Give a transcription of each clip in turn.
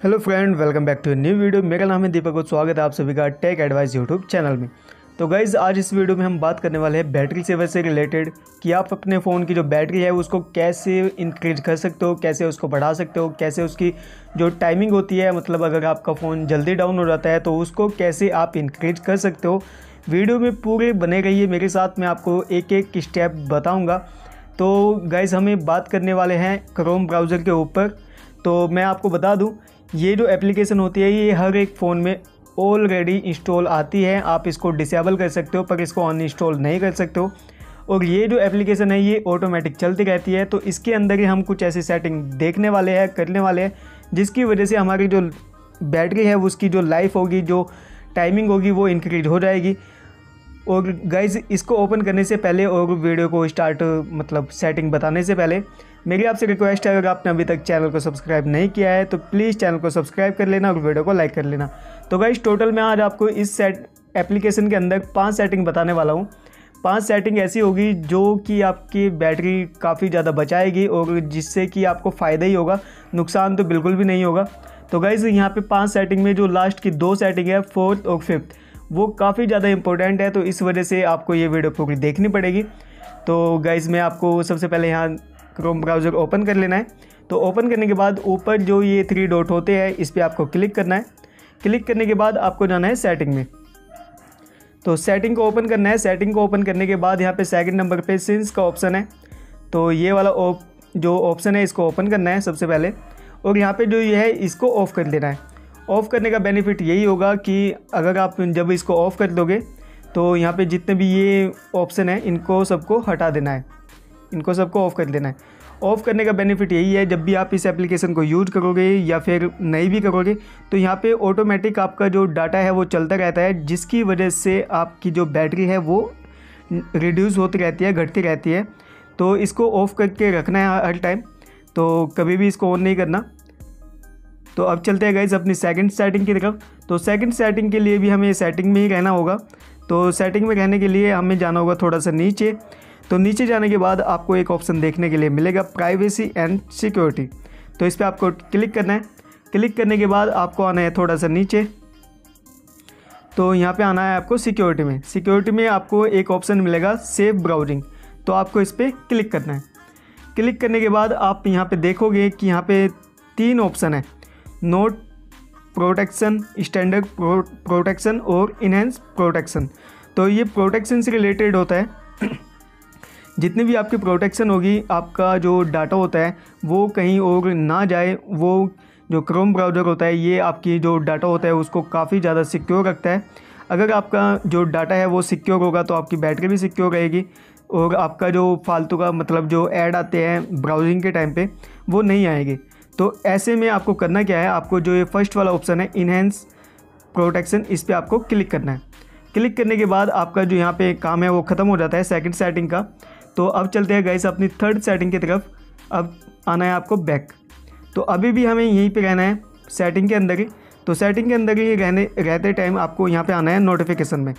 Hello friend, welcome back to new video. मेरा नाम है दीपक और स्वागत है आप सभी का टेक एडवाइस यूट्यूब चैनल में। तो गाइज़, आज इस वीडियो में हम बात करने वाले हैं बैटरी सेवर से रिलेटेड कि आप अपने फ़ोन की जो बैटरी है उसको कैसे इंक्रीज कर सकते हो, कैसे उसको बढ़ा सकते हो, कैसे उसकी जो टाइमिंग होती है, मतलब अगर आपका फ़ोन जल्दी डाउन हो जाता है तो उसको कैसे आप इंक्रीज कर सकते हो। वीडियो में पूरे बने रहिए मेरे साथ, मैं आपको एक एक स्टेप बताऊँगा। तो गाइज़, हमें बात करने वाले हैं क्रोम ब्राउज़र के ऊपर। तो मैं आपको बता दूं, ये जो एप्लीकेशन होती है ये हर एक फ़ोन में ऑलरेडी इंस्टॉल आती है। आप इसको डिसेबल कर सकते हो पर इसको अनइंस्टॉल नहीं कर सकते हो। और ये जो एप्लीकेशन है ये ऑटोमेटिक चलती रहती है। तो इसके अंदर ही हम कुछ ऐसी सेटिंग देखने वाले हैं, करने वाले हैं, जिसकी वजह से हमारी जो बैटरी है उसकी जो लाइफ होगी, जो टाइमिंग होगी वो इंक्रीज हो जाएगी। और गाइज़, इसको ओपन करने से पहले और वीडियो को स्टार्ट मतलब सेटिंग बताने से पहले मेरी आपसे रिक्वेस्ट है, अगर आपने अभी तक चैनल को सब्सक्राइब नहीं किया है तो प्लीज़ चैनल को सब्सक्राइब कर लेना और वीडियो को लाइक कर लेना। तो गाइज़, टोटल मैं आज आपको इस एप्लीकेशन के अंदर 5 सेटिंग बताने वाला हूँ। 5 सेटिंग ऐसी होगी जो कि आपकी बैटरी काफ़ी ज़्यादा बचाएगी और जिससे कि आपको फ़ायदा ही होगा, नुकसान तो बिल्कुल भी नहीं होगा। तो गाइज़, यहाँ पे 5 सेटिंग में जो लास्ट की 2 सेटिंग है, 4th और 5th, वो काफ़ी ज़्यादा इंपॉर्टेंट है। तो इस वजह से आपको ये वीडियो पूरी देखनी पड़ेगी। तो गाइज़, मैं आपको सबसे पहले यहाँ क्रोम ब्राउज़र ओपन कर लेना है। तो ओपन करने के बाद ऊपर जो ये 3 डॉट होते हैं इस पर आपको क्लिक करना है। क्लिक करने के बाद आपको जाना है सेटिंग में। तो सेटिंग को ओपन करना है। सेटिंग को ओपन करने के बाद यहाँ पे सेकंड नंबर पे सिंस का ऑप्शन है। तो ये वाला जो ऑप्शन है इसको ओपन करना है सबसे पहले। और यहाँ पे जो ये है इसको ऑफ़ कर देना है। ऑफ़ करने का बेनिफिट यही होगा कि अगर आप जब इसको ऑफ़ कर दोगे तो यहाँ पे जितने भी ये ऑप्शन है इनको सबको हटा देना है, इनको सबको ऑफ़ कर देना है। ऑफ़ करने का बेनिफिट यही है, जब भी आप इस एप्लीकेशन को यूज़ करोगे या फिर नहीं भी करोगे तो यहाँ पे ऑटोमेटिक आपका जो डाटा है वो चलता रहता है, जिसकी वजह से आपकी जो बैटरी है वो रिड्यूस होती रहती है, घटती रहती है। तो इसको ऑफ़ करके रखना है हर टाइम, तो कभी भी इसको ऑन नहीं करना। तो अब चलते हैं गाइज़ अपनी सेकंड सेटिंग की तरफ। तो सेकंड सेटिंग के लिए भी हमें सेटिंग में ही रहना होगा। तो सेटिंग में रहने के लिए हमें जाना होगा थोड़ा सा नीचे। तो नीचे जाने के बाद आपको एक ऑप्शन देखने के लिए मिलेगा, प्राइवेसी एंड सिक्योरिटी। तो इस पर आपको क्लिक करना है। क्लिक करने के बाद आपको आना है थोड़ा सा नीचे। तो यहाँ पे आना है आपको सिक्योरिटी में। सिक्योरिटी में आपको एक ऑप्शन मिलेगा सेफ ब्राउजिंग, तो आपको इस पर क्लिक करना है। क्लिक करने के बाद आप यहाँ पे देखोगे कि यहाँ पे 3 ऑप्शन है, नोट प्रोटेक्शन, स्टैंडर्ड प्रोटेक्शन और इनहेंस प्रोटेक्शन। तो ये प्रोटेक्शन से रिलेटेड होता है। जितनी भी आपकी प्रोटेक्शन होगी, आपका जो डाटा होता है वो कहीं और ना जाए। वो जो क्रोम ब्राउज़र होता है ये आपकी जो डाटा होता है उसको काफ़ी ज़्यादा सिक्योर रखता है। अगर आपका जो डाटा है वो सिक्योर होगा तो आपकी बैटरी भी सिक्योर रहेगी और आपका जो फालतू का मतलब जो ऐड आते हैं ब्राउजिंग के टाइम पे वो नहीं आएंगे। तो ऐसे में आपको करना क्या है, आपको जो ये फर्स्ट वाला ऑप्शन है इनहेंस प्रोटेक्शन, इस पर आपको क्लिक करना है। क्लिक करने के बाद आपका जो यहाँ पे काम है वो ख़त्म हो जाता है सेकंड सेटिंग का। तो अब चलते हैं गाइस अपनी थर्ड सेटिंग की तरफ। अब आना है आपको बैक। तो अभी भी हमें यहीं पे रहना है सेटिंग के अंदर ही। तो सेटिंग के अंदर ही रहते टाइम आपको यहाँ पे आना है नोटिफिकेशन में।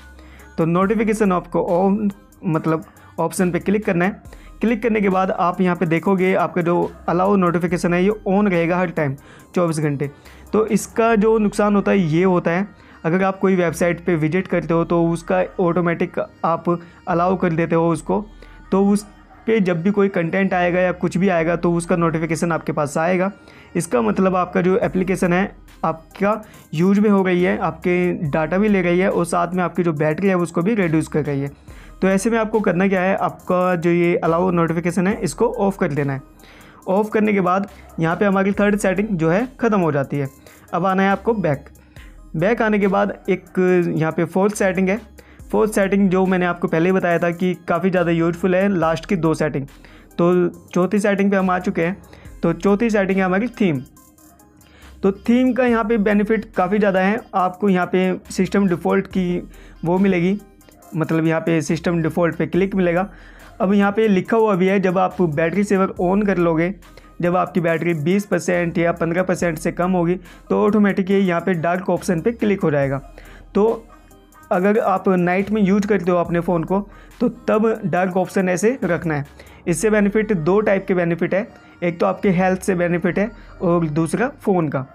तो नोटिफिकेशन आपको ऑन मतलब ऑप्शन पे क्लिक करना है। क्लिक करने के बाद आप यहाँ पे देखोगे आपका जो अलाउ नोटिफिकेशन है ये ऑन रहेगा हर टाइम 24 घंटे। तो इसका जो नुकसान होता है ये होता है, अगर आप कोई वेबसाइट पे विजिट करते हो तो उसका ऑटोमेटिक आप अलाउ कर देते हो उसको, तो उस पे जब भी कोई कंटेंट आएगा या कुछ भी आएगा तो उसका नोटिफिकेशन आपके पास आएगा। इसका मतलब आपका जो एप्लीकेशन है आपका यूज में हो रही है, आपके डाटा भी ले रही है और साथ में आपकी जो बैटरी है उसको भी रिड्यूस कर रही है। तो ऐसे में आपको करना क्या है, आपका जो ये अलाउ नोटिफिकेशन है इसको ऑफ़ कर देना है। ऑफ़ करने के बाद यहाँ पे हमारी थर्ड सेटिंग जो है ख़त्म हो जाती है। अब आना है आपको बैक। बैक आने के बाद एक यहाँ पे फोर्थ सेटिंग है। फोर्थ सेटिंग जो मैंने आपको पहले ही बताया था कि काफ़ी ज़्यादा यूज़फुल है, लास्ट की 2 सेटिंग। तो चौथी सेटिंग पे हम आ चुके हैं। तो चौथी सेटिंग है हमारी थीम। तो थीम का यहाँ पे बेनिफिट काफ़ी ज़्यादा है। आपको यहाँ पे सिस्टम डिफ़ॉल्ट की वो मिलेगी, मतलब यहाँ पे सिस्टम डिफ़ॉल्ट पे क्लिक मिलेगा। अब यहाँ पे लिखा हुआ भी है, जब आप बैटरी सेवर ऑन कर लोगे, जब आपकी बैटरी 20% या 15% से कम होगी तो ऑटोमेटिकली यहाँ पे डार्क ऑप्शन पे क्लिक हो जाएगा। तो अगर आप नाइट में यूज करते हो अपने फ़ोन को तो तब डार्क ऑप्शन ऐसे रखना है। इससे बेनिफिट 2 टाइप के बेनिफिट है, एक तो आपके हेल्थ से बेनिफिट है और दूसरा फ़ोन का।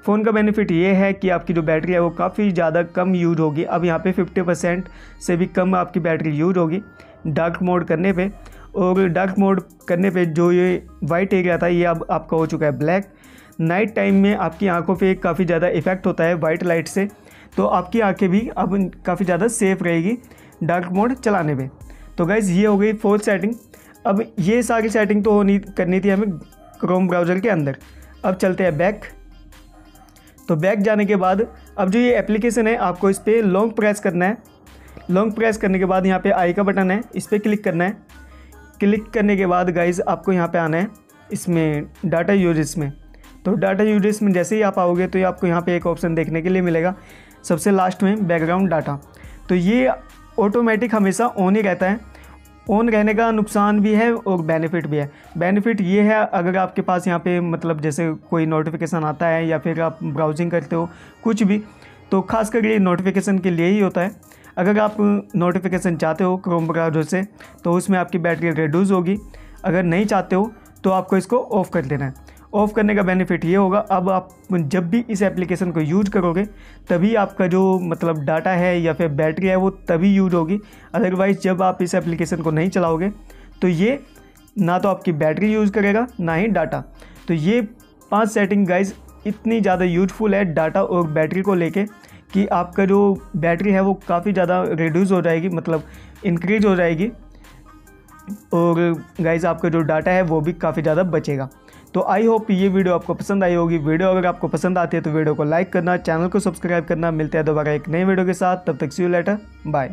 फ़ोन का बेनिफिट ये है कि आपकी जो बैटरी है वो काफ़ी ज़्यादा कम यूज होगी। अब यहाँ पे 50% से भी कम आपकी बैटरी यूज होगी डार्क मोड करने पे। और डार्क मोड करने पे जो ये वाइट एरिया था ये अब आपका हो चुका है ब्लैक। नाइट टाइम में आपकी आंखों पे काफ़ी ज़्यादा इफ़ेक्ट होता है वाइट लाइट से, तो आपकी आंखें भी अब काफ़ी ज़्यादा सेफ़ रहेगी डार्क मोड चलाने पे। तो गाइज़ ये हो गई 4th सेटिंग। अब ये सारी सेटिंग तो करनी थी हमें क्रोम ब्राउज़र के अंदर। अब चलते हैं बैक। तो बैक जाने के बाद अब जो ये एप्लीकेशन है आपको इस पर लॉन्ग प्रेस करना है। लॉन्ग प्रेस करने के बाद यहाँ पे आई का बटन है, इस पर क्लिक करना है। क्लिक करने के बाद गाइज़ आपको यहाँ पे आना है इसमें डाटा यूजेस में। तो डाटा यूजेस में जैसे ही आप आओगे तो ये आपको यहाँ पे एक ऑप्शन देखने के लिए मिलेगा सबसे लास्ट में, बैकग्राउंड डाटा। तो ये ऑटोमेटिक हमेशा ऑन ही रहता है। ऑन रहने का नुकसान भी है और बेनिफिट भी है। बेनिफिट ये है अगर आपके पास यहाँ पे मतलब जैसे कोई नोटिफिकेशन आता है या फिर आप ब्राउजिंग करते हो कुछ भी, तो खासकर ये नोटिफिकेशन के लिए ही होता है। अगर आप नोटिफिकेशन चाहते हो क्रोम ब्राउज़र से तो उसमें आपकी बैटरी रिड्यूस होगी। अगर नहीं चाहते हो तो आपको इसको ऑफ़ कर देना है। ऑफ़ करने का बेनिफिट ये होगा, अब आप जब भी इस एप्लीकेशन को यूज करोगे तभी आपका जो मतलब डाटा है या फिर बैटरी है वो तभी यूज होगी। अदरवाइज़ जब आप इस एप्लीकेशन को नहीं चलाओगे तो ये ना तो आपकी बैटरी यूज़ करेगा ना ही डाटा। तो ये 5 सेटिंग गाइज इतनी ज़्यादा यूजफुल है डाटा और बैटरी को लेके कि आपका जो बैटरी है वो काफ़ी ज़्यादा रिड्यूस हो जाएगी, मतलब इंक्रीज हो जाएगी। और गाइज आपका जो डाटा है वो भी काफ़ी ज़्यादा बचेगा। तो आई होप ये वीडियो आपको पसंद आई होगी। वीडियो अगर आपको पसंद आती है तो वीडियो को लाइक करना, चैनल को सब्सक्राइब करना। मिलते हैं दोबारा एक नए वीडियो के साथ, तब तक सी यू लेटर, बाय।